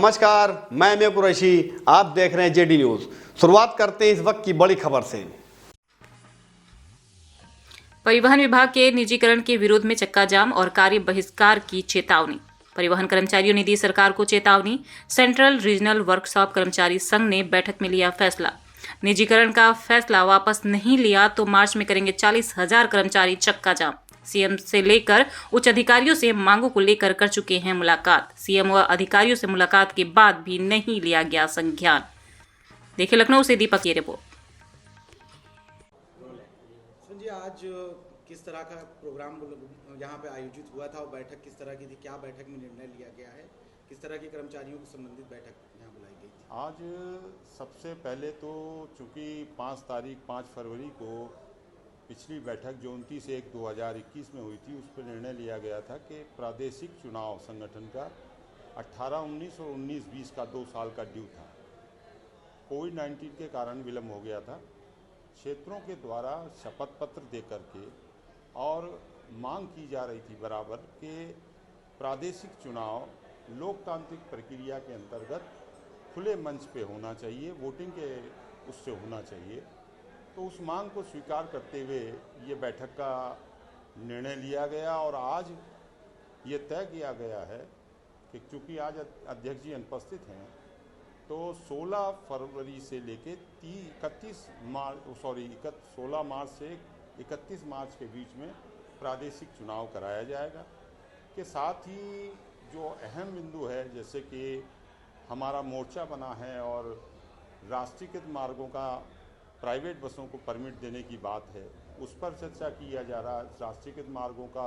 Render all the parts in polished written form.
नमस्कार, मैं अमीर कुरैशी। आप देख रहे हैं जेडी न्यूज। शुरुआत करते हैं इस वक्त की बड़ी खबर से। परिवहन विभाग के निजीकरण के विरोध में चक्का जाम और कार्य बहिष्कार की चेतावनी। परिवहन कर्मचारियों ने दी सरकार को चेतावनी। सेंट्रल रीजनल वर्कशॉप कर्मचारी संघ ने बैठक में लिया फैसला। निजीकरण का फैसला वापस नहीं लिया तो मार्च में करेंगे 40,000 कर्मचारी चक्का जाम। सीएम से लेकर उच्च अधिकारियों से मांगों को लेकर कर चुके हैं मुलाकात। सीएम व अधिकारियों से मुलाकात के बाद भी नहीं लिया गया संज्ञान। देखिए लखनऊ से दीपक की रिपोर्ट। जी, आज किस तरह का प्रोग्राम यहाँ पे आयोजित हुआ था और बैठक किस तरह की थी? क्या बैठक में निर्णय लिया गया है? किस तरह की कर्मचारियों से संबंधित बैठक यहाँ बुलाई गई थी? आज सबसे पहले तो चूँकि 5 फरवरी को पिछली बैठक जो 29/1/2021 में हुई थी, उस पर निर्णय लिया गया था कि प्रादेशिक चुनाव संगठन का 18-19 और 19-20 का 2 साल का ड्यू था। कोविड-19 के कारण विलम्ब हो गया था। क्षेत्रों के द्वारा शपथ पत्र दे करके और मांग की जा रही थी बराबर कि प्रादेशिक चुनाव लोकतांत्रिक प्रक्रिया के अंतर्गत खुले मंच पे होना चाहिए, वोटिंग के उससे होना चाहिए। तो उस मांग को स्वीकार करते हुए ये बैठक का निर्णय लिया गया और आज ये तय किया गया है कि चूँकि आज अध्यक्ष जी अनुपस्थित हैं, तो 16 फरवरी से लेके 16 मार्च से 31 मार्च के बीच में प्रादेशिक चुनाव कराया जाएगा। के साथ ही जो अहम बिंदु है, जैसे कि हमारा मोर्चा बना है और राष्ट्रीयकृत मार्गों का प्राइवेट बसों को परमिट देने की बात है, उस पर चर्चा किया जा रहा है। राष्ट्रीयकृत मार्गों का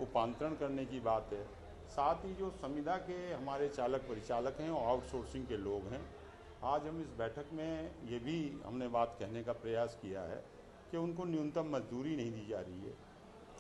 उपांतरण करने की बात है। साथ ही जो संविदा के हमारे चालक परिचालक हैं और आउटसोर्सिंग के लोग हैं, आज हम इस बैठक में ये भी हमने बात कहने का प्रयास किया है कि उनको न्यूनतम मजदूरी नहीं दी जा रही है।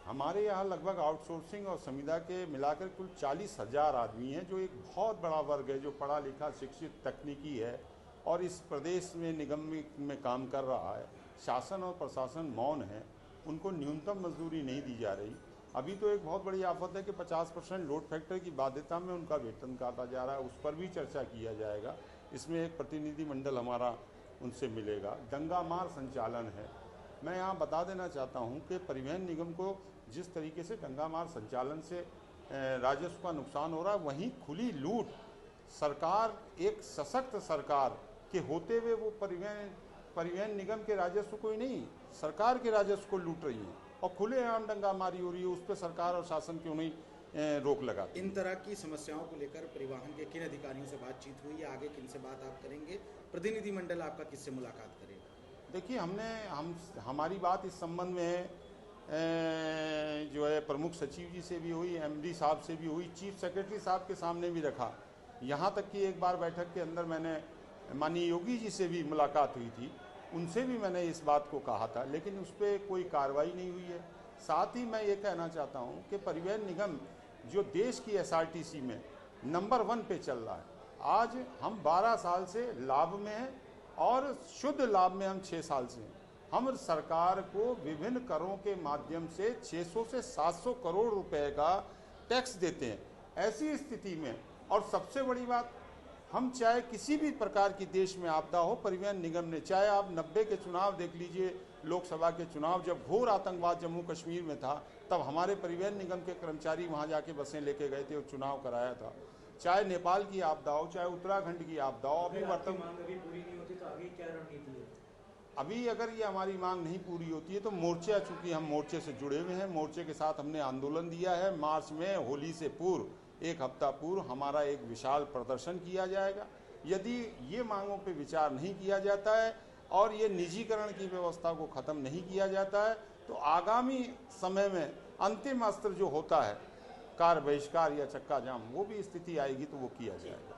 हमारे यहाँ लगभग आउटसोर्सिंग और संविदा के मिलाकर कुल 40,000 आदमी हैं, जो एक बहुत बड़ा वर्ग है, जो पढ़ा लिखा शिक्षित तकनीकी है और इस प्रदेश में निगम में काम कर रहा है। शासन और प्रशासन मौन है, उनको न्यूनतम मजदूरी नहीं दी जा रही। अभी तो एक बहुत बड़ी आफत है कि 50% लोड फैक्टर की बाध्यता में उनका वेतन काटा जा रहा है, उस पर भी चर्चा किया जाएगा। इसमें एक प्रतिनिधिमंडल हमारा उनसे मिलेगा। दंगा मार संचालन है। मैं यहाँ बता देना चाहता हूँ कि परिवहन निगम को जिस तरीके से दंगा मार संचालन से राजस्व का नुकसान हो रहा है, वहीं खुली लूट, सरकार एक सशक्त सरकार के होते हुए वो परिवहन निगम के राजस्व को ही नहीं, सरकार के राजस्व को लूट रही है और खुलेआम दंगामारी हो रही है। उस पर सरकार और शासन क्यों नहीं रोक लगा? इन तरह की समस्याओं को लेकर परिवहन के किन अधिकारियों से बातचीत हुई है? आगे किन से बात आप करेंगे? प्रतिनिधिमंडल आपका किससे मुलाकात करेगा? देखिए, हमारी बात इस संबंध में जो है प्रमुख सचिव जी से भी हुई, एमडी साहब से भी हुई, चीफ सेक्रेटरी साहब के सामने भी रखा। यहाँ तक कि एक बार बैठक के अंदर मैंने माननीय योगी जी से भी मुलाकात हुई थी, उनसे भी मैंने इस बात को कहा था, लेकिन उस पर कोई कार्रवाई नहीं हुई है। साथ ही मैं ये कहना चाहता हूँ कि परिवहन निगम जो देश की एसआरटीसी में नंबर 1 पे चल रहा है, आज हम 12 साल से लाभ में हैं और शुद्ध लाभ में हम 6 साल से हैं। हम सरकार को विभिन्न करों के माध्यम से 600 से 700 करोड़ रुपए का टैक्स देते हैं। ऐसी स्थिति में, और सबसे बड़ी बात, हम चाहे किसी भी प्रकार की देश में आपदा हो, परिवहन निगम ने, चाहे आप 90 के चुनाव देख लीजिए, लोकसभा के चुनाव, जब घोर आतंकवाद जम्मू कश्मीर में था, तब हमारे परिवहन निगम के कर्मचारी वहां जाके बसें लेके गए थे और चुनाव कराया था। चाहे नेपाल की आपदा हो, चाहे उत्तराखंड की आपदा हो। अभी पूरी नहीं होती तो आगे क्या रणनीति है? अभी अगर ये हमारी मांग नहीं पूरी होती है तो मोर्चा, चूंकि हम मोर्चे से जुड़े हुए हैं, मोर्चे के साथ हमने आंदोलन दिया है। मार्च में होली से पूर्व, एक हफ्ता पूर्व हमारा एक विशाल प्रदर्शन किया जाएगा। यदि ये मांगों पे विचार नहीं किया जाता है और ये निजीकरण की व्यवस्था को ख़त्म नहीं किया जाता है, तो आगामी समय में अंतिम अस्त्र जो होता है कार्य बहिष्कार या चक्का जाम, वो भी स्थिति आएगी तो वो किया जाएगा।